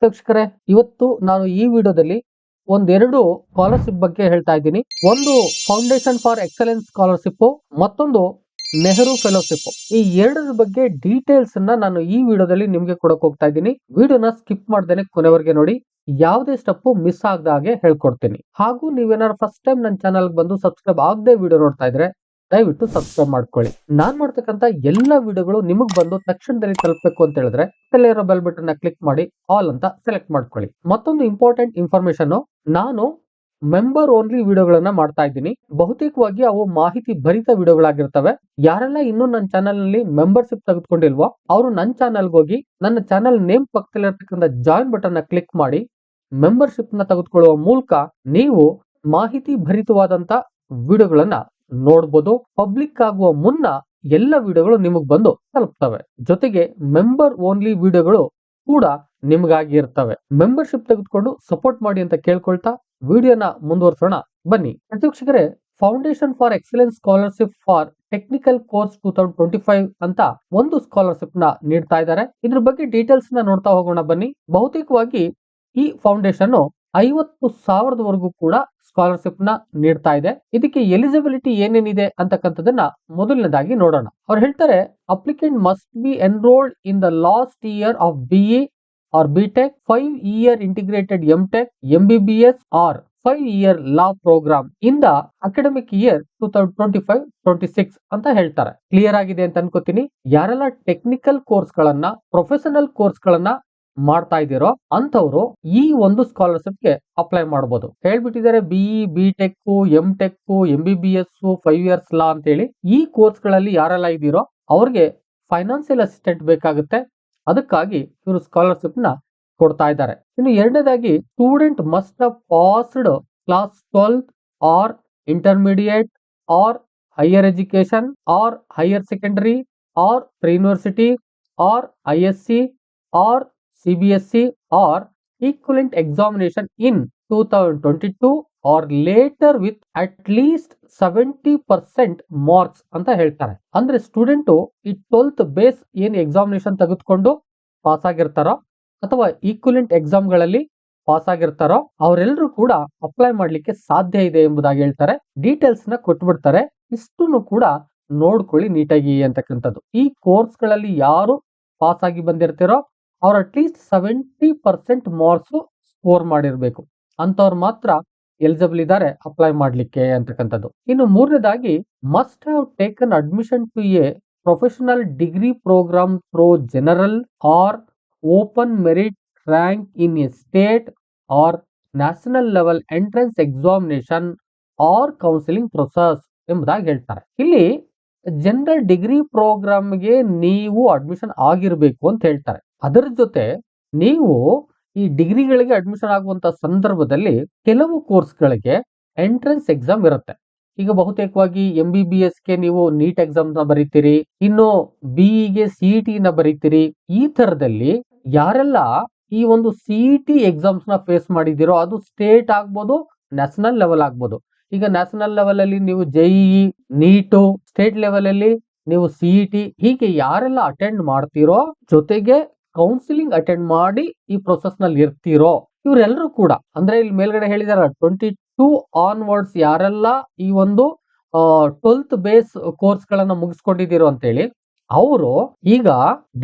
ವೀಕ್ಷಕರೇ, ಇವತ್ತು ನಾನು ಈ ವಿಡಿಯೋದಲ್ಲಿ ಒಂದೆರಡು ಸ್ಕಾಲರ್ಶಿಪ್ ಬಗ್ಗೆ ಹೇಳ್ತಾ ಇದ್ದೀನಿ. ಒಂದು ಫೌಂಡೇಶನ್ ಫಾರ್ ಎಕ್ಸಲೆನ್ಸ್ ಸ್ಕಾಲರ್ಶಿಪ್, ಮತ್ತೊಂದು ನೆಹರು ಫೆಲೋಶಿಪ್. ಈ ಎರಡರ ಬಗ್ಗೆ ಡೀಟೇಲ್ಸ್ ಅನ್ನ ನಾನು ಈ ವಿಡಿಯೋದಲ್ಲಿ ನಿಮ್ಗೆ ಕೊಡಕ್ ಹೋಗ್ತಾ ಇದ್ದೀನಿ. ವಿಡಿಯೋನ ಸ್ಕಿಪ್ ಮಾಡ್ದೇನೆ ಕೊನೆವರೆಗೆ ನೋಡಿ, ಯಾವುದೇ ಸ್ಟೆಪ್ ಮಿಸ್ ಆಗದ ಹಾಗೆ ಹೇಳ್ಕೊಡ್ತೀನಿ. ಹಾಗೂ ನೀವೇನಾದ್ರು ಫಸ್ಟ್ ಟೈಮ್ ನನ್ನ ಚಾನಲ್ ಬಂದು ಸಬ್ಸ್ಕ್ರೈಬ್ ಆಗದೆ ವಿಡಿಯೋ ನೋಡ್ತಾ ಇದ್ರೆ ದಯವಿಟ್ಟು ಸಬ್ಸ್ಕ್ರೈಬ್ ಮಾಡ್ಕೊಳ್ಳಿ. ನಾನ್ ಮಾಡ್ತಕ್ಕಂತ ಎಲ್ಲಾ ವಿಡಿಯೋಗಳು ನಿಮಗ್ ಬಂದು ತಕ್ಷಣದಲ್ಲಿ ತಲುಪಬೇಕು ಅಂತ ಹೇಳಿದ್ರೆ ಇರೋ ಬೆಲ್ ಬಟನ್ ನ ಕ್ಲಿಕ್ ಮಾಡಿ ಆಲ್ ಅಂತ ಸೆಲೆಕ್ಟ್ ಮಾಡ್ಕೊಳ್ಳಿ. ಮತ್ತೊಂದು ಇಂಪಾರ್ಟೆಂಟ್ ಇನ್ಫಾರ್ಮೇಶನ್, ನಾನು ಮೆಂಬರ್ ಓನ್ಲಿ ವಿಡಿಯೋಗಳನ್ನ ಮಾಡ್ತಾ ಇದ್ದೀನಿ. ಬಹುತೇಕವಾಗಿ ಅವು ಮಾಹಿತಿ ಭರಿತ ವಿಡಿಯೋಗಳಾಗಿರ್ತವೆ. ಯಾರೆಲ್ಲ ಇನ್ನೂ ನನ್ನ ಚಾನಲ್ ನಲ್ಲಿ ಮೆಂಬರ್ಶಿಪ್ ತೆಗೆದುಕೊಂಡಿಲ್ವೋ ಅವರು ನನ್ನ ಚಾನಲ್ಗೆ ಹೋಗಿ ನನ್ನ ಚಾನಲ್ ನೇಮ್ ಪಕ್ಕದಲ್ಲಿರ್ತಕ್ಕಂಥ ಜಾಯಿನ್ ಬಟನ್ ನ ಕ್ಲಿಕ್ ಮಾಡಿ ಮೆಂಬರ್ಶಿಪ್ ನ ತೆಗೆದುಕೊಳ್ಳುವ ಮೂಲಕ ನೀವು ಮಾಹಿತಿ ಭರಿತವಾದಂತ ವಿಡಿಯೋಗಳನ್ನ ನೋಡಬಹುದು. ಪಬ್ಲಿಕ್ ಆಗುವ ಮುನ್ನ ಎಲ್ಲ ವಿಡಿಯೋಗಳು ನಿಮಗ್ ಬಂದು ತಲುಪ್ತವೆ. ಜೊತೆಗೆ ಮೆಂಬರ್ ಓನ್ಲಿ ವಿಡಿಯೋಗಳು ಕೂಡ ನಿಮಗಾಗಿ ಇರ್ತವೆ. ಮೆಂಬರ್ಶಿಪ್ ತೆಗೆದುಕೊಂಡು ಸಪೋರ್ಟ್ ಮಾಡಿ ಅಂತ ಕೇಳ್ಕೊಳ್ತಾ ವಿಡಿಯೋನ ಮುಂದುವರಿಸೋಣ ಬನ್ನಿ. ವೀಕ್ಷಕರೇ, foundation for excellence scholarship for technical course 2025 ಅಂತ ಒಂದು ಸ್ಕಾಲರ್ಶಿಪ್ ನ ನೀಡ್ತಾ ಇದ್ದಾರೆ. ಇದ್ರ ಬಗ್ಗೆ ಡೀಟೇಲ್ಸ್ ನ ನೋಡ್ತಾ ಹೋಗೋಣ ಬನ್ನಿ. ಬಹುತೇಕವಾಗಿ ಈ ಫೌಂಡೇಶನ್ 50,000 ಕೂಡ ಸ್ಕಾಲರ್ಶಿಪ್ ನ ನೀಡ್ತಾ ಇದೆ. ಇದಕ್ಕೆ ಎಲಿಜಿಬಿಲಿಟಿ ಏನೇನಿದೆ ಅಂತಕ್ಕಂಥದನ್ನ ಮೊದಲನೇದಾಗಿ ನೋಡೋಣ. ಅವ್ರು ಹೇಳ್ತಾರೆ, applicant must be enrolled in the last year of BE or BTech, 5-year integrated MTech, MBBS or 5-year law program in the academic year 2025-26 ಅಂತ ಹೇಳ್ತಾರೆ. ಕ್ಲಿಯರ್ ಆಗಿದೆ ಅಂತ ಅನ್ಕೋತೀನಿ. ಯಾರೆಲ್ಲ ಟೆಕ್ನಿಕಲ್ ಕೋರ್ಸ್ ಗಳನ್ನ, ಪ್ರೊಫೆಷನಲ್ ಕೋರ್ಸ್ ಗಳನ್ನ ಮಾಡ್ತಾ ಇದ್ದೀರೋ ಅಂತವ್ರು ಈ ಒಂದು ಸ್ಕಾಲರ್ಶಿಪ್ ಗೆ ಅಪ್ಲೈ ಮಾಡಬಹುದು. ಹೇಳ್ಬಿಟ್ಟಿದ್ದಾರೆ BE, BTech, MTech, MBBS, 5 years ಲಾ ಅಂತ ಹೇಳಿ. ಈ ಕೋರ್ಸ್ ಗಳಲ್ಲಿ ಯಾರೆಲ್ಲ ಇದ್ದೀರೋ ಅವ್ರಿಗೆ ಫೈನಾನ್ಸಿಯಲ್ ಅಸಿಸ್ಟೆಂಟ್ ಬೇಕಾಗುತ್ತೆ. ಅದಕ್ಕಾಗಿ ಇವರು ಸ್ಕಾಲರ್ಶಿಪ್ ನ ಕೊಡ್ತಾ ಇದ್ದಾರೆ. ಇನ್ನು ಎರಡನೇದಾಗಿ, student must have passed class 12 or intermediate or higher education or higher secondary or pre university or ISC or CBSE or equivalent examination in 2022 or later with at least 70% marks ಅಂತ ಹೇಳ್ತಾರೆ. ಅಂದ್ರೆ student ಈ 12th base ಏನ್ examination ತೆಗೆದುಕೊಂಡು pass ಆಗಿರ್ತಾರೋ ಅಥವಾ equivalent exam ಗಳಲ್ಲಿ pass ಆಗಿರ್ತಾರೋ ಅವರೆಲ್ಲರೂ ಕೂಡ ಅಪ್ಲೈ ಮಾಡ್ಲಿಕ್ಕೆ ಸಾಧ್ಯ ಇದೆ ಎಂಬುದಾಗಿ ಹೇಳ್ತಾರೆ. ಡೀಟೇಲ್ಸ್ ನ ಕೊಟ್ಬಿಡ್ತಾರೆ. ಇಷ್ಟನ್ನು ಕೂಡ ನೋಡ್ಕೊಳ್ಳಿ ನೀಟಾಗಿ ಅಂತಕ್ಕಂಥದ್ದು. ಈ ಕೋರ್ಸ್ ಗಳಲ್ಲಿ ಯಾರು ಪಾಸ್ ಆಗಿ ಬಂದಿರ್ತೀರೋ ಅವ್ರು ಅಟ್ಲೀಸ್ಟ್ 70% ಮಾರ್ಕ್ಸ್ ಸ್ಕೋರ್ ಮಾಡಿರ್ಬೇಕು. ಅಂತವ್ರು ಮಾತ್ರ ಎಲಿಜಿಬಲ್ ಇದ್ದಾರೆ ಅಪ್ಲೈ ಮಾಡ್ಲಿಕ್ಕೆ ಅಂತಕ್ಕಂಥದ್ದು. ಇನ್ನು ಮೂರನೇದಾಗಿ, must have taken admission to a professional degree programme through general or open merit rank in a state or national level entrance examination or counselling process ಎಂಬುದಾಗಿ ಹೇಳ್ತಾರೆ. ಇಲ್ಲಿ ಜನರಲ್ ಡಿಗ್ರಿ ಪ್ರೋಗ್ರಾಮ್ಗೆ ನೀವು ಅಡ್ಮಿಷನ್ ಆಗಿರ್ಬೇಕು ಅಂತ ಹೇಳ್ತಾರೆ. ಅದರ ಜೊತೆ ನೀವು ಈ ಡಿಗ್ರಿಗಳಿಗೆ ಅಡ್ಮಿಷನ್ ಆಗುವಂತ ಸಂದರ್ಭದಲ್ಲಿ ಕೆಲವು ಕೋರ್ಸ್ಗಳಿಗೆ ಎಂಟ್ರೆನ್ಸ್ ಎಕ್ಸಾಮ್ ಇರುತ್ತೆ. ಈಗ ಬಹುತೇಕವಾಗಿ MBBS ಗೆ ನೀವು ನೀಟ್ ಎಕ್ಸಾಮ್ ನ ಬರೀತೀರಿ, ಇನ್ನು BE ಗೆ CET ನ ಬರೀತೀರಿ. ಈ ತರದಲ್ಲಿ ಯಾರೆಲ್ಲ ಈ ಒಂದು CET ಎಕ್ಸಾಮ್ಸ್ ನ ಫೇಸ್ ಮಾಡಿದಿರೋ, ಅದು ಸ್ಟೇಟ್ ಆಗ್ಬೋದು, ನ್ಯಾಷನಲ್ ಲೆವೆಲ್ ಆಗ್ಬೋದು. ಈಗ ನ್ಯಾಷನಲ್ ಲೆವೆಲ್ ಅಲ್ಲಿ ನೀವು JEE, ನೀಟ್, ಸ್ಟೇಟ್ ಲೆವೆಲ್ ಅಲ್ಲಿ ನೀವು CET, ಹೀಗೆ ಯಾರೆಲ್ಲ ಅಟೆಂಡ್ ಮಾಡ್ತೀರೋ, ಜೊತೆಗೆ ಕೌನ್ಸಿಲಿಂಗ್ ಅಟೆಂಡ್ ಮಾಡಿ ಈ ಪ್ರೊಸೆಸ್ ನಲ್ಲಿ ಇರ್ತೀರೋ ಇವರೆಲ್ಲರೂ ಕೂಡ, ಅಂದ್ರೆ ಇಲ್ಲಿ ಮೇಲ್ಗಡೆ ಹೇಳಿದಾರ 22 ಆನ್ವರ್ಡ್ಸ್ ಯಾರೆಲ್ಲ ಈ ಒಂದು 12th ಬೇಸ್ ಕೋರ್ಸ್ ಗಳನ್ನ ಮುಗಿಸ್ಕೊಂಡಿದ್ದೀರೋ ಅಂತೇಳಿ ಅವರು ಈಗ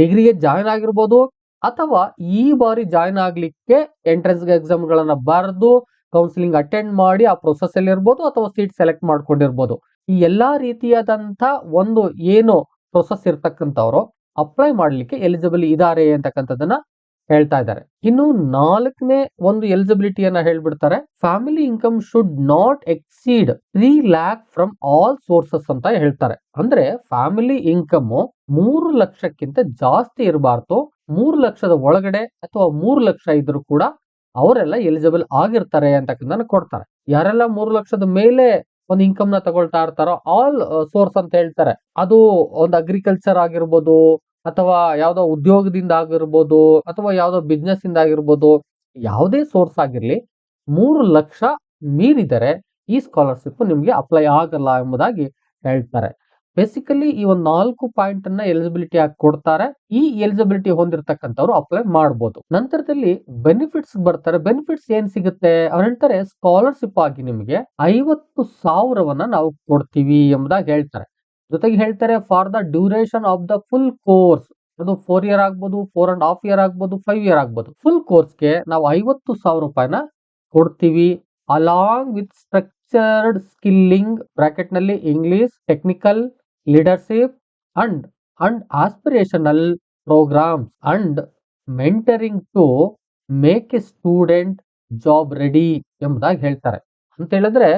ಡಿಗ್ರಿಗೆ ಜಾಯ್ನ್ ಆಗಿರ್ಬೋದು ಅಥವಾ ಈ ಬಾರಿ ಜಾಯ್ನ್ ಆಗ್ಲಿಕ್ಕೆ ಎಂಟ್ರೆನ್ಸ್ ಎಕ್ಸಾಮ್ ಗಳನ್ನ ಬರೆದು ಕೌನ್ಸಿಲಿಂಗ್ ಅಟೆಂಡ್ ಮಾಡಿ ಆ ಪ್ರೊಸೆಸ್ ಅಲ್ಲಿ ಇರ್ಬೋದು ಅಥವಾ ಸೀಟ್ ಸೆಲೆಕ್ಟ್ ಮಾಡ್ಕೊಂಡಿರ್ಬೋದು. ಈ ಎಲ್ಲಾ ರೀತಿಯಾದಂತ ಒಂದು ಏನು ಪ್ರೊಸೆಸ್ ಇರ್ತಕ್ಕಂಥವ್ರು ಅಪ್ಲೈ ಮಾಡ್ಲಿಕ್ಕೆ ಎಲಿಜಿಬಲ್ ಇದಾರೆ ಅಂತಕ್ಕಂಥದ್ದನ್ನ ಹೇಳ್ತಾ ಇದ್ದಾರೆ. ಇನ್ನು ನಾಲ್ಕನೇ ಒಂದು ಎಲಿಜಿಬಿಲಿಟಿಯನ್ನ ಹೇಳ್ಬಿಡ್ತಾರೆ. Family income should not exceed 3 lakh from all sources ಅಂತ ಹೇಳ್ತಾರೆ. ಅಂದ್ರೆ ಫ್ಯಾಮಿಲಿ ಇನ್ಕಮ್ 3 ಲಕ್ಷಕ್ಕಿಂತ ಜಾಸ್ತಿ ಇರಬಾರ್ದು. 3 ಲಕ್ಷದ ಒಳಗಡೆ ಅಥವಾ 3 ಲಕ್ಷ ಇದ್ರು ಕೂಡ ಅವರೆಲ್ಲ ಎಲಿಜಿಬಲ್ ಆಗಿರ್ತಾರೆ ಅಂತಕ್ಕಂಥದ್ದನ್ನ ಕೊಡ್ತಾರೆ. ಯಾರೆಲ್ಲ 3 ಲಕ್ಷದ ಮೇಲೆ ಒಂದು ಇನ್ಕಮ್ ನ ತಗೊಳ್ತಾ ಇರ್ತಾರೋ ಆಲ್ ಸೋರ್ಸ್ ಅಂತ ಹೇಳ್ತಾರೆ. ಅದು ಒಂದು ಅಗ್ರಿಕಲ್ಚರ್ ಆಗಿರ್ಬೋದು ಅಥವಾ ಯಾವ್ದೋ ಉದ್ಯೋಗದಿಂದ ಆಗಿರ್ಬೋದು ಅಥವಾ ಯಾವ್ದೋ ಬಿಸ್ನೆಸ್ ಇಂದ ಆಗಿರ್ಬೋದು, ಯಾವುದೇ ಸೋರ್ಸ್ ಆಗಿರ್ಲಿ 3 ಲಕ್ಷ ಮೀರಿದರೆ ಈ ಸ್ಕಾಲರ್ಶಿಪ್ ನಿಮ್ಗೆ ಅಪ್ಲೈ ಆಗಲ್ಲ ಎಂಬುದಾಗಿ ಹೇಳ್ತಾರೆ. ಬೇಸಿಕಲಿ ಈ ಒಂದು 4 ಪಾಯಿಂಟ್ ಅನ್ನ ಎಲಿಜಿಬಿಲಿಟಿ ಆಗಿ ಕೊಡ್ತಾರೆ. ಈ ಎಲಿಜಿಬಿಲಿಟಿ ಹೊಂದಿರತಕ್ಕಂಥವ್ರು ಅಪ್ಲೈ ಮಾಡಬಹುದು. ನಂತರದಲ್ಲಿ ಬೆನಿಫಿಟ್ಸ್ ಬರ್ತಾರೆ. ಬೆನಿಫಿಟ್ಸ್ ಏನ್ ಸಿಗುತ್ತೆ? ಅವ್ರು ಹೇಳ್ತಾರೆ ಸ್ಕಾಲರ್ಶಿಪ್ ಆಗಿ ನಿಮಗೆ 50,000ವನ್ನ ನಾವು ಕೊಡ್ತೀವಿ ಎಂಬುದಾಗಿ ಹೇಳ್ತಾರೆ. ಜೊತೆಗೆ ಹೇಳ್ತಾರೆ for the duration of the full course, ಅದು 4 ಇಯರ್ ಆಗ್ಬೋದು, 4.5 ಇಯರ್ ಆಗ್ಬೋದು, 5 ಇಯರ್ ಆಗ್ಬೋದು. ಫುಲ್ ಕೋರ್ಸ್ಗೆ ನಾವು 50,000 ರೂಪಾಯಿನ ಕೊಡ್ತೀವಿ. Along with structured skilling bracket ನಲ್ಲಿ English, technical, leadership and aspirational programs and mentoring to make a student job ready ಎಂಬುದಾಗಿ ಹೇಳ್ತಾರೆ. ಅಂತ ಹೇಳಿದ್ರೆ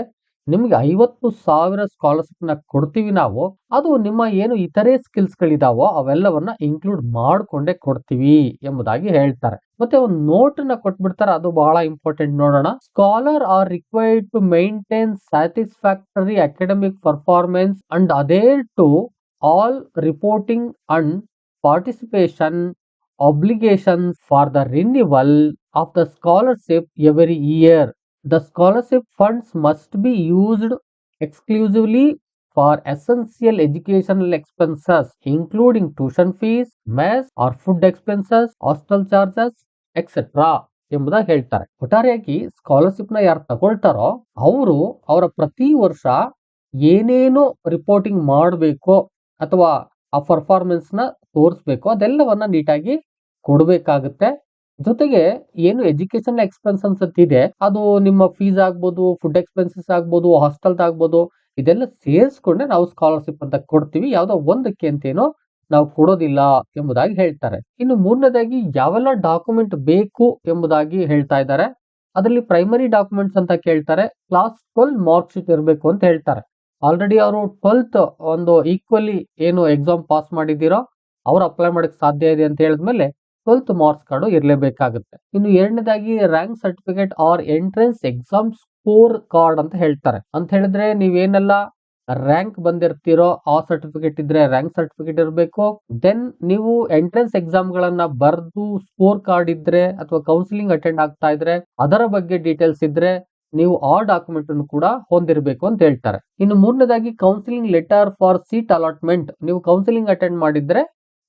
ನಿಮ್ಗೆ 50,000 ಸ್ಕಾಲರ್ಶಿಪ್ ನ ಕೊಡ್ತೀವಿ ನಾವು. ಅದು ನಿಮ್ಮ ಏನು ಇತರೆ ಸ್ಕಿಲ್ಸ್ ಗಳಿದಾವೋ ಅವೆಲ್ಲವನ್ನ ಇನ್ಕ್ಲೂಡ್ ಮಾಡ್ಕೊಂಡೇ ಕೊಡ್ತೀವಿ ಎಂಬುದಾಗಿ ಹೇಳ್ತಾರೆ. ಮತ್ತೆ ಒಂದು ನೋಟ್ ನ ಕೊಟ್ಬಿಡ್ತಾರೆ, ಅದು ಬಹಳ ಇಂಪಾರ್ಟೆಂಟ್. ನೋಡೋಣ. Scholar are required to maintain satisfactory academic performance and adhere to all reporting and participation obligations for the renewal of the scholarship every year. The scholarship funds must be used exclusively for essential educational expenses, including tuition fees, mess or food expenses, hostel charges, etc. ಎಂಬುದಾಗಿ ಹೇಳ್ತಾರೆ. ಒಟ್ಟಾರೆಯಾಗಿ scholarship ನ ಯಾರು ತಗೊಳ್ತಾರೋ ಅವರು ಅವರ ಪ್ರತಿ ವರ್ಷ ಏನೇನು ರಿಪೋರ್ಟಿಂಗ್ ಮಾಡಬೇಕು ಅಥವಾ ಆ ಪರ್ಫಾರ್ಮೆನ್ಸ್ ನ ತೋರಿಸ್ಬೇಕು ಅದೆಲ್ಲವನ್ನ ನೀಟಾಗಿ ಕೊಡ್ಬೇಕಾಗುತ್ತೆ. ಜೊತೆಗೆ ಏನು ಎಜುಕೇಶನ್ ಎಕ್ಸ್ಪೆನ್ಸಸ್ ಅಂತ ಇದೆ, ಅದು ನಿಮ್ಮ ಫೀಸ್ ಆಗ್ಬೋದು, ಫುಡ್ ಎಕ್ಸ್ಪೆನ್ಸಸ್ ಆಗ್ಬೋದು, ಹಾಸ್ಟೆಲ್ ಆಗ್ಬೋದು, ಇದೆಲ್ಲ ಸೇರಿಸ್ಕೊಂಡೆ ನಾವು ಸ್ಕಾಲರ್ಶಿಪ್ ಅಂತ ಕೊಡ್ತೀವಿ. ಯಾವ್ದೋ ಒಂದಕ್ಕೆ ಅಂತೇನೋ ನಾವು ಕೊಡೋದಿಲ್ಲ ಎಂಬುದಾಗಿ ಹೇಳ್ತಾರೆ. ಇನ್ನು ಮೂರನೇದಾಗಿ ಯಾವೆಲ್ಲ ಡಾಕ್ಯುಮೆಂಟ್ ಬೇಕು ಎಂಬುದಾಗಿ ಹೇಳ್ತಾ ಇದ್ದಾರೆ. ಅದರಲ್ಲಿ ಪ್ರೈಮರಿ ಡಾಕ್ಯುಮೆಂಟ್ಸ್ ಅಂತ ಕೇಳ್ತಾರೆ. ಕ್ಲಾಸ್ 12 ಮಾರ್ಕ್ ಶೀಟ್ ಇರಬೇಕು ಅಂತ ಹೇಳ್ತಾರೆ. ಆಲ್ರೆಡಿ ಅವರು 12th ಒಂದು ಈಕ್ವಲಿ ಏನು ಎಕ್ಸಾಮ್ ಪಾಸ್ ಮಾಡಿದ್ದೀರೋ ಅವ್ರು ಅಪ್ಲೈ ಮಾಡಕ್ ಸಾಧ್ಯ ಇದೆ ಅಂತ ಹೇಳಿದ್ಮೇಲೆ 12th ಮಾರ್ಕ್ಸ್ ಕಾರ್ಡ್ ಇರಲೇಬೇಕಾಗುತ್ತೆ. ಇನ್ನು ಎರಡನೇದಾಗಿ rank certificate or entrance exam score card ಅಂತ ಹೇಳ್ತಾರೆ. ಅಂತ ಹೇಳಿದ್ರೆ ನೀವೇನೆಲ್ಲ ರ್ಯಾಂಕ್ ಬಂದಿರ್ತೀರೋ ಆ ಸರ್ಟಿಫಿಕೇಟ್ ಇದ್ರೆ ರ್ಯಾಂಕ್ ಸರ್ಟಿಫಿಕೇಟ್ ಇರಬೇಕು. ದೆನ್ ನೀವು ಎಂಟ್ರೆನ್ಸ್ ಎಕ್ಸಾಮ್ ಗಳನ್ನ ಬರ್ದು ಸ್ಕೋರ್ ಕಾರ್ಡ್ ಇದ್ರೆ ಅಥವಾ ಕೌನ್ಸಿಲಿಂಗ್ ಅಟೆಂಡ್ ಆಗ್ತಾ ಇದ್ರೆ ಅದರ ಬಗ್ಗೆ ಡೀಟೇಲ್ಸ್ ಇದ್ರೆ ನೀವು ಆ ಡಾಕ್ಯುಮೆಂಟ್ ಅನ್ನು ಕೂಡ ಹೊಂದಿರಬೇಕು ಅಂತ ಹೇಳ್ತಾರೆ. ಇನ್ನು ಮೂರನೇದಾಗಿ counselling letter for seat allotment. ನೀವು ಕೌನ್ಸಿಲಿಂಗ್ ಅಟೆಂಡ್ ಮಾಡಿದ್ರೆ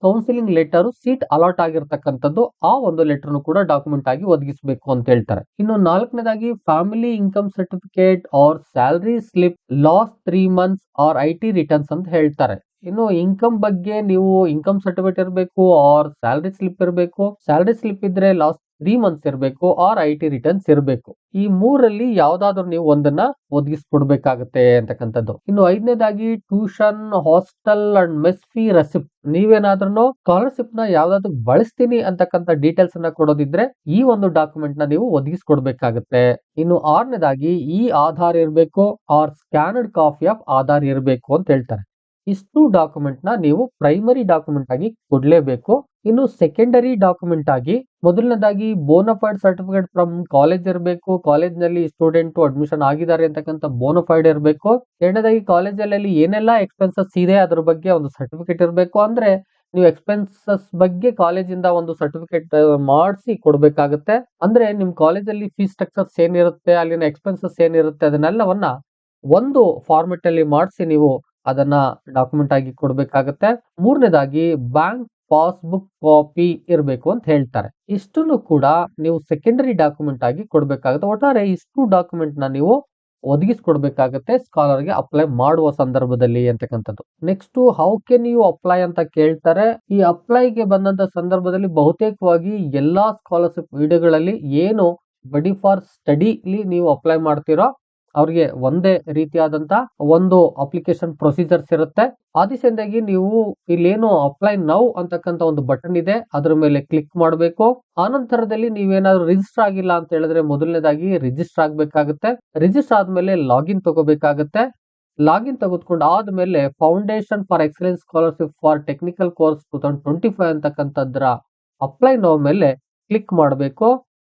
ಕೌನ್ಸಿಲಿಂಗ್ ಲೆಟರ್ ಸೀಟ್ ಅಲಾಟ್ ಆಗಿರ್ತಕ್ಕಂಥದ್ದು, ಆ ಒಂದು ಲೆಟರ್ ಕೂಡ ಡಾಕ್ಯುಮೆಂಟ್ ಆಗಿ ಒದಗಿಸಬೇಕು ಅಂತ ಹೇಳ್ತಾರೆ. ಇನ್ನು ನಾಲ್ಕನೇದಾಗಿ family income certificate or salary slip last 3 months or IT returns ಅಂತ ಹೇಳ್ತಾರೆ. ಇನ್ನು ಇನ್ಕಮ್ ಬಗ್ಗೆ ನೀವು ಇನ್ಕಮ್ ಸರ್ಟಿಫಿಕೇಟ್ ಇರಬೇಕು ಆರ್ ಸ್ಯಾಲರಿ ಸ್ಲಿಪ್ ಇರಬೇಕು. ಸ್ಯಾಲರಿ ಸ್ಲಿಪ್ ಇದ್ರೆ ಲಾಸ್ಟ್ 3 months ಇರಬೇಕು ಆರ್ IT ರಿಟರ್ನ್ಸ್ ಇರಬೇಕು. ಈ ಮೂರಲ್ಲಿ ಯಾವ್ದಾದ್ರು ನೀವು ಒಂದನ್ನ ಒದಗಿಸ್ಕೊಡ್ಬೇಕಾಗತ್ತೆ ಅಂತಕ್ಕಂಥದ್ದು. ಇನ್ನು ಐದನೇದಾಗಿ tuition, hostel and mess fee receipt. ನೀವೇನಾದ್ರೂ ಸ್ಕಾಲರ್ಶಿಪ್ ನ ಯಾವ್ದಾದ್ರು ಬಳಸ್ತೀನಿ ಅಂತಕ್ಕಂಥ ಡೀಟೇಲ್ಸ್ ಅನ್ನ ಕೊಡೋದಿದ್ರೆ ಈ ಒಂದು ಡಾಕ್ಯುಮೆಂಟ್ ನ ನೀವು ಒದಗಿಸ್ಕೊಡ್ಬೇಕಾಗತ್ತೆ. ಇನ್ನು ಆರನೇದಾಗಿ ಈ ಆಧಾರ್ ಇರಬೇಕು ಆರ್ ಸ್ಕ್ಯಾನರ್ಡ್ ಕಾಪಿ ಆಫ್ ಆಧಾರ್ ಇರಬೇಕು ಅಂತ ಹೇಳ್ತಾರೆ. ಇಷ್ಟು ಡಾಕ್ಯುಮೆಂಟ್ ನ ನೀವು ಪ್ರೈಮರಿ ಡಾಕ್ಯುಮೆಂಟ್ ಆಗಿ ಕೊಡ್ಲೇಬೇಕು. ಇನ್ನು ಸೆಕೆಂಡರಿ ಡಾಕ್ಯುಮೆಂಟ್ ಆಗಿ ಮೊದಲನೇದಾಗಿ ಬೋನಫೈಡ್ ಸರ್ಟಿಫಿಕೇಟ್ ಫ್ರಮ್ ಕಾಲೇಜ್ ಇರಬೇಕು. ಕಾಲೇಜ್ ನಲ್ಲಿ ಸ್ಟೂಡೆಂಟ್ ಅಡ್ಮಿಷನ್ ಆಗಿದ್ದಾರೆ ಅಂತಕ್ಕಂಥ ಬೋನಫೈಡ್ ಇರಬೇಕು. ಎರಡನೇದಾಗಿ ಕಾಲೇಜಲ್ಲಿ ಏನೆಲ್ಲ ಎಕ್ಸ್ಪೆನ್ಸಸ್ ಇದೆ ಅದ್ರ ಬಗ್ಗೆ ಒಂದು ಸರ್ಟಿಫಿಕೇಟ್ ಇರಬೇಕು. ಅಂದ್ರೆ ನೀವು ಎಕ್ಸ್ಪೆನ್ಸಸ್ ಬಗ್ಗೆ ಕಾಲೇಜಿಂದ ಒಂದು ಸರ್ಟಿಫಿಕೇಟ್ ಮಾಡಿಸಿ ಕೊಡ್ಬೇಕಾಗತ್ತೆ. ಅಂದ್ರೆ ನಿಮ್ ಕಾಲೇಜಲ್ಲಿ ಫೀಸ್ ಸ್ಟ್ರಕ್ಚರ್ಸ್ ಏನಿರುತ್ತೆ, ಅಲ್ಲಿನ ಎಕ್ಸ್ಪೆನ್ಸಸ್ ಏನಿರುತ್ತೆ ಅದನ್ನೆಲ್ಲವನ್ನ ಒಂದು ಫಾರ್ಮೆಟ್ ಅಲ್ಲಿ ಮಾಡಿಸಿ ನೀವು ಅದನ್ನ ಡಾಕ್ಯುಮೆಂಟ್ ಆಗಿ ಕೊಡ್ಬೇಕಾಗತ್ತೆ. ಮೂರನೇದಾಗಿ ಬ್ಯಾಂಕ್ ಪಾಸ್ಬುಕ್ ಕಾಪಿ ಇರಬೇಕು ಅಂತ ಹೇಳ್ತಾರೆ. ಇಷ್ಟನ್ನು ಕೂಡ ನೀವು ಸೆಕೆಂಡರಿ ಡಾಕ್ಯುಮೆಂಟ್ ಆಗಿ ಕೊಡ್ಬೇಕಾಗುತ್ತೆ. ಒಟ್ಟಾರೆ ಇಷ್ಟು ಡಾಕ್ಯುಮೆಂಟ್ ನ ನೀವು ಒದಗಿಸ್ಕೊಡ್ಬೇಕಾಗತ್ತೆ ಸ್ಕಾಲರ್ ಗೆ ಅಪ್ಲೈ ಮಾಡುವ ಸಂದರ್ಭದಲ್ಲಿ ಅಂತಕ್ಕಂಥದ್ದು. Next how can you apply ಅಂತ ಕೇಳ್ತಾರೆ. ಈ ಅಪ್ಲೈಗೆ ಬಂದಂತ ಸಂದರ್ಭದಲ್ಲಿ ಬಹುತೇಕವಾಗಿ ಎಲ್ಲಾ ಸ್ಕಾಲರ್ಶಿಪ್ ವಿಡಿಯೋಗಳಲ್ಲಿ ಏನು ಬಡಿ ಫಾರ್ ಸ್ಟಡಿ ನೀವು ಅಪ್ಲೈ ಮಾಡ್ತೀರೋ ಅವ್ರಿಗೆ ಒಂದೇ ರೀತಿಯಾದಂತ ಒಂದು ಅಪ್ಲಿಕೇಶನ್ ಪ್ರೊಸೀಜರ್ಸ್ ಇರುತ್ತೆ. ಆದಿಸೆಂದಾಗಿ ನೀವು ಇಲ್ಲೇನು ಅಪ್ಲೈ ನೌ ಅಂತಕ್ಕಂಥ ಒಂದು ಬಟನ್ ಇದೆ, ಅದ್ರ ಮೇಲೆ ಕ್ಲಿಕ್ ಮಾಡಬೇಕು. ಆನಂತರದಲ್ಲಿ ನೀವೇನಾದ್ರೂ ರಿಜಿಸ್ಟರ್ ಆಗಿಲ್ಲ ಅಂತ ಹೇಳಿದ್ರೆ ಮೊದಲನೇದಾಗಿ ರಿಜಿಸ್ಟರ್ ಆಗ್ಬೇಕಾಗುತ್ತೆ. ರಿಜಿಸ್ಟರ್ ಆದ್ಮೇಲೆ ಲಾಗಿನ್ ತಗೋಬೇಕಾಗತ್ತೆ. ಲಾಗಿನ್ ತೆಗೆದುಕೊಂಡು ಆದ್ಮೇಲೆ foundation for excellence scholarship for technical course 2025 ಅಂತಕ್ಕಂಥದ್ರ ಅಪ್ಲೈ ನೌ ಮೇಲೆ ಕ್ಲಿಕ್ ಮಾಡಬೇಕು.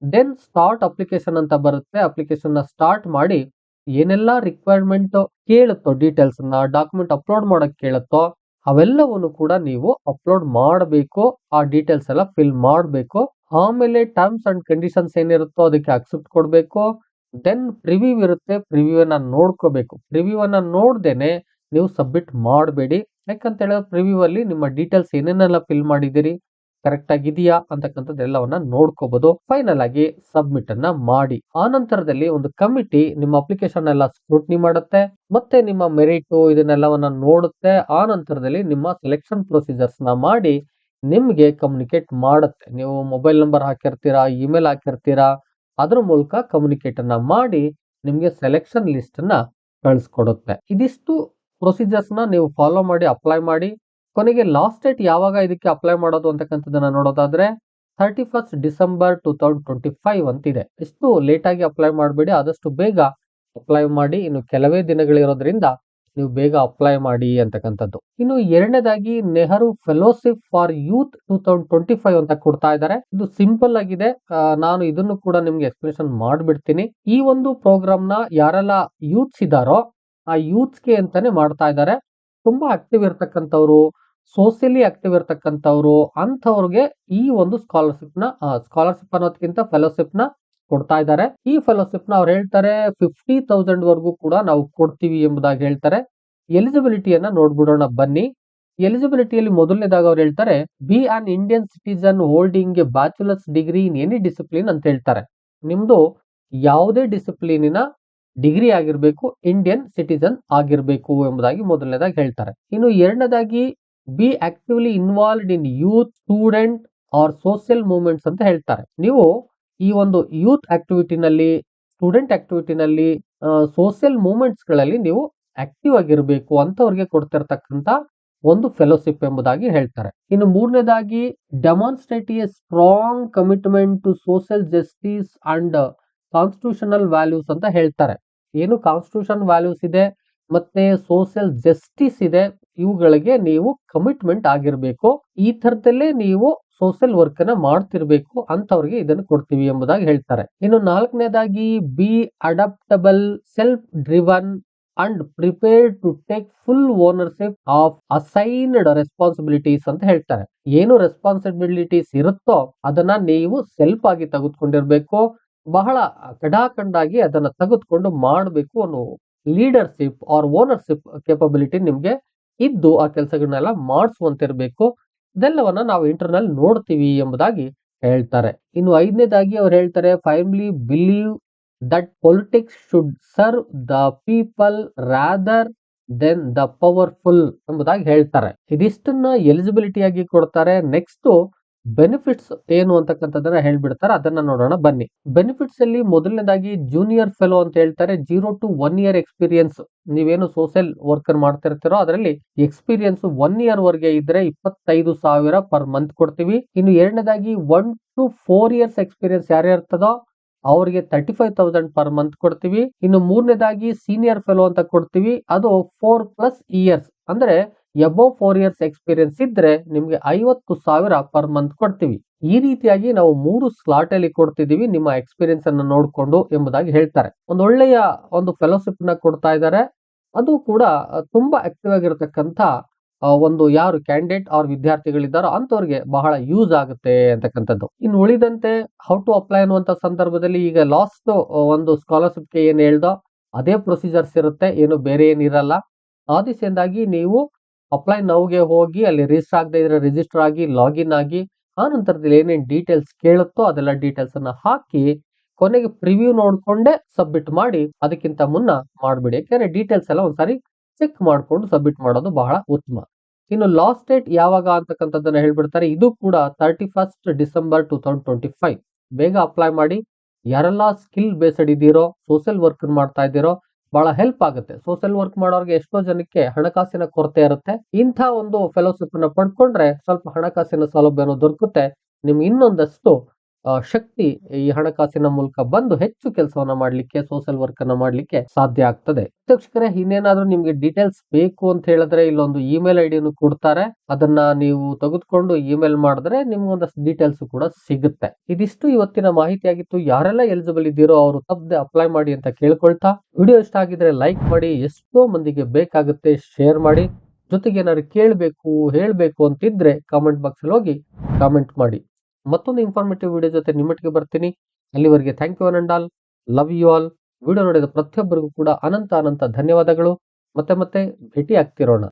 ದೆನ್ ಸ್ಟಾರ್ಟ್ ಅಪ್ಲಿಕೇಶನ್ ಅಂತ ಬರುತ್ತೆ. ಅಪ್ಲಿಕೇಶನ್ ನ ಸ್ಟಾರ್ಟ್ ಮಾಡಿ ಏನೆಲ್ಲ ರಿಕ್ವೈರ್ಮೆಂಟ್ ಕೇಳುತ್ತೋ ಡೀಟೇಲ್ಸ್ ನ ಡಾಕ್ಯುಮೆಂಟ್ ಅಪ್ಲೋಡ್ ಮಾಡಕ್ ಕೇಳುತ್ತೋ ಅವೆಲ್ಲವನ್ನು ಕೂಡ ನೀವು ಅಪ್ಲೋಡ್ ಮಾಡಬೇಕು. ಆ ಡೀಟೇಲ್ಸ್ ಎಲ್ಲ ಫಿಲ್ ಮಾಡಬೇಕು. ಆಮೇಲೆ ಟರ್ಮ್ಸ್ ಅಂಡ್ ಕಂಡೀಷನ್ಸ್ ಏನಿರುತ್ತೋ ಅದಕ್ಕೆ ಅಕ್ಸೆಪ್ಟ್ ಕೊಡ್ಬೇಕು. ದೆನ್ ಪ್ರಿವ್ಯೂ ಇರುತ್ತೆ, ಪ್ರಿವ್ಯೂ ಅನ್ನ ನೋಡ್ಕೋಬೇಕು. ಪ್ರಿವ್ಯೂ ಅನ್ನ ನೋಡ್ದೇನೆ ನೀವು ಸಬ್ಮಿಟ್ ಮಾಡಬೇಡಿ. ಯಾಕಂತ ಹೇಳಿದ್ರೆ ಪ್ರಿವ್ಯೂ ಅಲ್ಲಿ ನಿಮ್ಮ ಡೀಟೇಲ್ಸ್ ಏನೇನೆಲ್ಲ ಫಿಲ್ ಮಾಡಿದ್ದೀರಿ ಕರೆಕ್ಟ್ ಆಗಿದೆಯಾ ಅಂತಕ್ಕಂಥದ್ದು ಎಲ್ಲವನ್ನ ನೋಡ್ಕೋಬಹುದು. ಫೈನಲ್ ಆಗಿ ಸಬ್ಮಿಟ್ ಅನ್ನ ಮಾಡಿ. ಆ ನಂತರದಲ್ಲಿ ಒಂದು ಕಮಿಟಿ ನಿಮ್ಮ ಅಪ್ಲಿಕೇಶನ್ ಎಲ್ಲ ಸ್ಕ್ರೂಟ್ನಿ ಮಾಡುತ್ತೆ, ಮತ್ತೆ ನಿಮ್ಮ ಮೆರಿಟ್ ಇದನ್ನೆಲ್ಲವನ್ನ ನೋಡುತ್ತೆ. ಆ ನಂತರದಲ್ಲಿ ನಿಮ್ಮ ಸೆಲೆಕ್ಷನ್ ಪ್ರೊಸೀಜರ್ಸ್ ನ ಮಾಡಿ ನಿಮ್ಗೆ ಕಮ್ಯುನಿಕೇಟ್ ಮಾಡುತ್ತೆ. ನೀವು ಮೊಬೈಲ್ ನಂಬರ್ ಹಾಕಿರ್ತೀರಾ, ಇಮೇಲ್ ಹಾಕಿರ್ತೀರಾ, ಅದ್ರ ಮೂಲಕ ಕಮ್ಯುನಿಕೇಟ್ ಅನ್ನ ಮಾಡಿ ನಿಮ್ಗೆ ಸೆಲೆಕ್ಷನ್ ಲಿಸ್ಟ್ ಅನ್ನ ಕಳಿಸ್ಕೊಡುತ್ತೆ. ಇದಿಷ್ಟು ಪ್ರೊಸೀಜರ್ಸ್ ನ ನೀವು ಫಾಲೋ ಮಾಡಿ ಅಪ್ಲೈ ಮಾಡಿ. ಕೊನೆಗೆ ಲಾಸ್ಟ್ ಡೇಟ್ ಯಾವಾಗ ಇದಕ್ಕೆ ಅಪ್ಲೈ ಮಾಡೋದು ಅಂತಕ್ಕಂಥದ್ದನ್ನ ನೋಡೋದಾದ್ರೆ 31 ಡಿಸೆಂಬರ್ 2025 ಅಂತಿದೆ. ಇಷ್ಟು ಲೇಟ್ ಆಗಿ ಅಪ್ಲೈ ಮಾಡಬೇಡಿ, ಆದಷ್ಟು ಬೇಗ ಅಪ್ಲೈ ಮಾಡಿ. ಇನ್ನು ಕೆಲವೇ ದಿನಗಳಿರೋದ್ರಿಂದ ನೀವು ಬೇಗ ಅಪ್ಲೈ ಮಾಡಿ ಅಂತಕ್ಕಂಥದ್ದು. ಇನ್ನು ಎರಡನೇದಾಗಿ ನೆಹರು ಫೆಲೋಶಿಪ್ ಫಾರ್ ಯೂತ್ 2025 ಅಂತ ಕೊಡ್ತಾ ಇದ್ದಾರೆ. ಇದು ಸಿಂಪಲ್ ಆಗಿದೆ. ನಾನು ಇದನ್ನು ಕೂಡ ನಿಮ್ಗೆ ಎಕ್ಸ್ಪ್ಲೇಷನ್ ಮಾಡ್ಬಿಡ್ತೀನಿ. ಈ ಒಂದು ಪ್ರೋಗ್ರಾಮ್ ನ ಯಾರೆಲ್ಲ ಯೂತ್ಸ್ ಇದಾರೋ ಆ ಯೂತ್ಸ್ಗೆ ಅಂತಾನೆ ಮಾಡ್ತಾ ಇದ್ದಾರೆ. ತುಂಬಾ ಆಕ್ಟಿವ್ ಇರ್ತಕ್ಕಂಥವ್ರು, ಸೋಷಿಯಲಿ ಆಕ್ಟಿವ್ ಇರ್ತಕ್ಕಂಥವ್ರು ಅಂಥವ್ರಿಗೆ ಈ ಒಂದು ಸ್ಕಾಲರ್ಶಿಪ್ ಅನ್ನೋದಕ್ಕಿಂತ ಫೆಲೋಶಿಪ್ ನ ಕೊಡ್ತಾ ಇದ್ದಾರೆ. ಈ ಫೆಲೋಶಿಪ್ ನ ಅವ್ರು ಹೇಳ್ತಾರೆ 50,000 ವರೆಗೂ ಕೂಡ ನಾವು ಕೊಡ್ತೀವಿ ಎಂಬುದಾಗಿ ಹೇಳ್ತಾರೆ. ಎಲಿಜಿಬಿಲಿಟಿಯನ್ನ ನೋಡ್ಬಿಡೋಣ ಬನ್ನಿ. ಎಲಿಜಿಬಿಲಿಟಿಯಲ್ಲಿ ಮೊದಲನೇದಾಗ ಅವ್ರು ಹೇಳ್ತಾರೆ be an Indian citizen holding a bachelor's degree in any discipline ಅಂತ ಹೇಳ್ತಾರೆ. ನಿಮ್ದು ಯಾವುದೇ ಡಿಸಿಪ್ಲಿನಿನ ಡಿಗ್ರಿ ಆಗಿರ್ಬೇಕು, ಇಂಡಿಯನ್ ಸಿಟಿಸನ್ ಆಗಿರ್ಬೇಕು ಎಂಬುದಾಗಿ ಮೊದಲನೇದಾಗಿ ಹೇಳ್ತಾರೆ. ಇನ್ನು ಎರಡನೇದಾಗಿ be actively involved in youth, student or social movements ಅಂತ ಹೇಳ್ತಾರೆ. ನೀವು ಈ ಒಂದು ಯೂತ್ ಆಕ್ಟಿವಿಟಿನಲ್ಲಿ, ಸ್ಟೂಡೆಂಟ್ ಆಕ್ಟಿವಿಟಿನಲ್ಲಿ, ಸೋಷಿಯಲ್ ಮೂವ್ಮೆಂಟ್ಸ್ ಗಳಲ್ಲಿ ನೀವು ಆಕ್ಟಿವ್ ಆಗಿರ್ಬೇಕು ಅಂತವ್ರಿಗೆ ಕೊಡ್ತಿರ್ತಕ್ಕಂಥ ಒಂದು ಫೆಲೋಶಿಪ್ ಎಂಬುದಾಗಿ ಹೇಳ್ತಾರೆ. ಇನ್ನು ಮೂರನೇದಾಗಿ demonstrate a strong commitment to social justice and constitutional values ಅಂತ ಹೇಳ್ತಾರೆ. ಏನು ಕಾನ್ಸ್ಟಿಟ್ಯೂಷನ್ ವ್ಯಾಲ್ಯೂಸ್ ಇದೆ ಮತ್ತೆ ಸೋಷಿಯಲ್ ಜಸ್ಟಿಸ್ ಇದೆ, ಇವುಗಳಿಗೆ ನೀವು ಕಮಿಟ್ಮೆಂಟ್ ಆಗಿರ್ಬೇಕು. ಈ ತರದಲ್ಲೇ ನೀವು ಸೋಷಿಯಲ್ ವರ್ಕ್ ಅನ್ನ ಮಾಡ್ತಿರ್ಬೇಕು ಅಂತವ್ರಿಗೆ ಇದನ್ನು ಕೊಡ್ತೀವಿ ಎಂಬುದಾಗಿ ಹೇಳ್ತಾರೆ. ಇನ್ನು ನಾಲ್ಕನೇದಾಗಿ be adaptable, self driven and prepare to take full ownership of assigned responsibilities ಅಂತ ಹೇಳ್ತಾರೆ. ಏನು ರೆಸ್ಪಾನ್ಸಿಬಿಲಿಟೀಸ್ ಇರುತ್ತೋ ಅದನ್ನ ನೀವು ಸೆಲ್ಫ್ ಆಗಿ ತೆಗೆದುಕೊಂಡಿರ್ಬೇಕು, ಬಹಳ ಕಡಾಖಂಡಾಗಿ ಅದನ್ನ ತೆಗೆದುಕೊಂಡು ಮಾಡಬೇಕು ಅನ್ನೋ ಲೀಡರ್ಶಿಪ್ ಆರ್ ಓನರ್ಶಿಪ್ ಕೇಪಬಿಲಿಟಿ ನಿಮ್ಗೆ ಇದ್ದು ಆ ಕೆಲಸಗಳನ್ನೆಲ್ಲ ಮಾಡಿಸುವಂತಿರ್ಬೇಕು. ಇದೆಲ್ಲವನ್ನ ನಾವು ಇಂಟರ್ನಲ್ ನೋಡ್ತೀವಿ ಎಂಬುದಾಗಿ ಹೇಳ್ತಾರೆ. ಇನ್ನು ಐದನೇದಾಗಿ ಅವ್ರು ಹೇಳ್ತಾರೆ finally believe that politics should serve the people rather then the powerful ಎಂಬುದಾಗಿ ಹೇಳ್ತಾರೆ. ಇದಿಷ್ಟನ್ನ ಎಲಿಜಿಬಿಲಿಟಿ ಆಗಿ ಕೊಡ್ತಾರೆ. ನೆಕ್ಸ್ಟ್ ಬೆನಿಫಿಟ್ಸ್ ಏನು ಅಂತಕ್ಕಂಥದ್ದನ್ನ ಹೇಳ್ಬಿಡ್ತಾರೆ, ಅದನ್ನ ನೋಡೋಣ ಬನ್ನಿ. ಬೆನಿಫಿಟ್ಸ್ ಅಲ್ಲಿ ಮೊದಲನೇದಾಗಿ ಜೂನಿಯರ್ ಫೆಲೋ ಅಂತ ಹೇಳ್ತಾರೆ. 0 to 1 year ಎಕ್ಸ್ಪೀರಿಯನ್ಸ್, ನೀವೇನು ಸೋಷಿಯಲ್ ವರ್ಕರ್ ಮಾಡ್ತಿರ್ತೀರೋ ಅದರಲ್ಲಿ ಎಕ್ಸ್ಪೀರಿಯನ್ಸ್ 1 year ವರೆಗೆ ಇದ್ರೆ 25,000 ಪರ್ ಮಂತ್ ಕೊಡ್ತೀವಿ. ಇನ್ನು ಎರಡನೇದಾಗಿ 1 to 4 years ಎಕ್ಸ್ಪೀರಿಯನ್ಸ್ ಯಾರ್ಯಾರ್ತದೋ ಅವ್ರಿಗೆ 35,000 ಪರ್ ಮಂತ್ ಕೊಡ್ತೀವಿ. ಇನ್ನು ಮೂರನೇದಾಗಿ ಸೀನಿಯರ್ ಫೆಲೋ ಅಂತ ಕೊಡ್ತೀವಿ, ಅದು 4+ years ಅಂದ್ರೆ ಎಬೋ 4 years ಎಕ್ಸ್ಪೀರಿಯನ್ಸ್ ಇದ್ರೆ ನಿಮ್ಗೆ 50,000 ಪರ್ ಮಂತ್ ಕೊಡ್ತೀವಿ. ಈ ರೀತಿಯಾಗಿ ನಾವು 3 ಸ್ಲಾಟ್ ಅಲ್ಲಿ ಕೊಡ್ತಿದೀವಿ ನಿಮ್ಮ ಎಕ್ಸ್ಪೀರಿಯನ್ಸ್ ಅನ್ನ ನೋಡ್ಕೊಂಡು ಎಂಬುದಾಗಿ ಹೇಳ್ತಾರೆ. ಒಂದು ಒಳ್ಳೆಯ ಒಂದು ಫೆಲೋಶಿಪ್ ನ ಕೊಡ್ತಾ ಇದ್ದಾರೆ. ಅದು ಕೂಡ ತುಂಬಾ ಆಕ್ಟಿವ್ ಆಗಿರತಕ್ಕಂತ ಒಂದು ಯಾರು ಕ್ಯಾಂಡಿಡೇಟ್ ಅವ್ರ ವಿದ್ಯಾರ್ಥಿಗಳಿದ್ದಾರೋ ಅಂತವ್ರಿಗೆ ಬಹಳ ಯೂಸ್ ಆಗುತ್ತೆ ಅಂತಕ್ಕಂಥದ್ದು. ಇನ್ನು ಉಳಿದಂತೆ ಹೌ ಟು ಅಪ್ಲೈ ಅನ್ನುವಂತ ಸಂದರ್ಭದಲ್ಲಿ ಈಗ ಲಾಸ್ಟ್ ಒಂದು ಸ್ಕಾಲರ್ಶಿಪ್ಗೆ ಏನ್ ಹೇಳ್ದೋ ಅದೇ ಪ್ರೊಸೀಜರ್ಸ್ ಇರುತ್ತೆ, ಏನು ಬೇರೆ ಏನಿರಲ್ಲ. ಆ ದಿಸೆಯಿಂದಾಗಿ ನೀವು ಅಪ್ಲೈ ನೌಗೆ ಹೋಗಿ ಅಲ್ಲಿ ರಿಜಿಸ್ಟರ್ ಆಗದೆ ಇದ್ರೆ ರಿಜಿಸ್ಟರ್ ಆಗಿ ಲಾಗಿನ್ ಆಗಿ ಆ ನಂತರದಲ್ಲಿ ಏನೇನ್ ಡೀಟೇಲ್ಸ್ ಕೇಳುತ್ತೋ ಅದೆಲ್ಲ ಡೀಟೇಲ್ಸ್ ಅನ್ನ ಹಾಕಿ ಕೊನೆಗೆ ಪ್ರಿವ್ಯೂ ನೋಡ್ಕೊಂಡೆ ಸಬ್ಮಿಟ್ ಮಾಡಿ. ಅದಕ್ಕಿಂತ ಮುನ್ನ ಮಾಡ್ಬಿಡಿ, ಯಾಕಂದ್ರೆ ಡೀಟೇಲ್ಸ್ ಎಲ್ಲ ಒಂದ್ಸಾರಿ ಚೆಕ್ ಮಾಡ್ಕೊಂಡು ಸಬ್ಮಿಟ್ ಮಾಡೋದು ಬಹಳ ಉತ್ತಮ. ಇನ್ನು ಲಾಸ್ಟ್ ಡೇಟ್ ಯಾವಾಗ ಅಂತಕ್ಕಂಥದ್ದನ್ನ ಹೇಳ್ಬಿಡ್ತಾರೆ. ಇದು ಕೂಡ 31 ಡಿಸೆಂಬರ್ 2025. ಬೇಗ ಅಪ್ಲೈ ಮಾಡಿ. ಯಾರೆಲ್ಲ ಸ್ಕಿಲ್ ಬೇಸ್ಡ್ ಇದ್ದೀರೋ, ಸೋಷಿಯಲ್ ವರ್ಕ್ ಮಾಡ್ತಾ ಇದ್ದೀರೋ ಬಹಳ ಹೆಲ್ಪ್ ಆಗುತ್ತೆ. ಸೋಷಿಯಲ್ ವರ್ಕ್ ಮಾಡೋರಿಗೆ ಎಷ್ಟೋ ಜನಕ್ಕೆ ಹಣಕಾಸಿನ ಕೊರತೆ ಇರುತ್ತೆ. ಇಂಥ ಒಂದು ಫೆಲೋಶಿಪ್ ಅನ್ನ ಪಡ್ಕೊಂಡ್ರೆ ಸ್ವಲ್ಪ ಹಣಕಾಸಿನ ಸೌಲಭ್ಯನೂ ದೊರಕುತ್ತೆ. ನಿಮ್ಗೆ ಇನ್ನೊಂದಷ್ಟು ಶಕ್ತಿ ಈ ಹಣಕಾಸಿನ ಮೂಲಕ ಬಂದು ಹೆಚ್ಚು ಕೆಲಸವನ್ನ ಮಾಡ್ಲಿಕ್ಕೆ, ಸೋಷಿಯಲ್ ವರ್ಕ್ ಅನ್ನ ಮಾಡ್ಲಿಕ್ಕೆ ಸಾಧ್ಯ ಆಗ್ತದೆ. ವೀಕ್ಷಕರೇ, ಇನ್ನೇನಾದ್ರೂ ನಿಮ್ಗೆ ಡೀಟೇಲ್ಸ್ ಬೇಕು ಅಂತ ಹೇಳಿದ್ರೆ ಇಲ್ಲೊಂದು ಇಮೇಲ್ ಐಡಿಯನ್ನು ಕೊಡ್ತಾರೆ, ಅದನ್ನ ನೀವು ತೆಗೆದುಕೊಂಡು ಇಮೇಲ್ ಮಾಡಿದ್ರೆ ನಿಮ್ಗೆ ಒಂದಷ್ಟು ಡೀಟೇಲ್ಸ್ ಕೂಡ ಸಿಗುತ್ತೆ. ಇದಿಷ್ಟು ಇವತ್ತಿನ ಮಾಹಿತಿಯಾಗಿತ್ತು. ಯಾರೆಲ್ಲ ಎಲಿಜಿಬಲ್ ಇದ್ದೀರೋ ಅವರು ತಪ್ಪದೆ ಅಪ್ಲೈ ಮಾಡಿ ಅಂತ ಕೇಳ್ಕೊಳ್ತಾ, ವಿಡಿಯೋ ಇಷ್ಟ ಆಗಿದ್ರೆ ಲೈಕ್ ಮಾಡಿ, ಎಷ್ಟೋ ಮಂದಿಗೆ ಬೇಕಾಗುತ್ತೆ ಶೇರ್ ಮಾಡಿ. ಜೊತೆಗೆ ಏನಾದ್ರು ಕೇಳಬೇಕು ಹೇಳ್ಬೇಕು ಅಂತಿದ್ರೆ ಕಾಮೆಂಟ್ ಬಾಕ್ಸ್ ಅಲ್ಲಿ ಹೋಗಿ ಕಾಮೆಂಟ್ ಮಾಡಿ. ಮತ್ತೊಂದು ಇನ್ಫಾರ್ಮೇಟಿವ್ ವಿಡಿಯೋ ಜೊತೆ ನಿಮ್ಮೊಟ್ಟಿಗೆ ಬರ್ತೀನಿ. ಅಲ್ಲಿವರೆಗೆ thank you one and all, love you all. Video ನೋಡಿದ ಪ್ರತಿಯೊಬ್ಬರಿಗೂ ಕೂಡ ಅನಂತ ಧನ್ಯವಾದಗಳು. ಮತ್ತೆ ಭೇಟಿ ಆಗ್ತಿರೋಣ.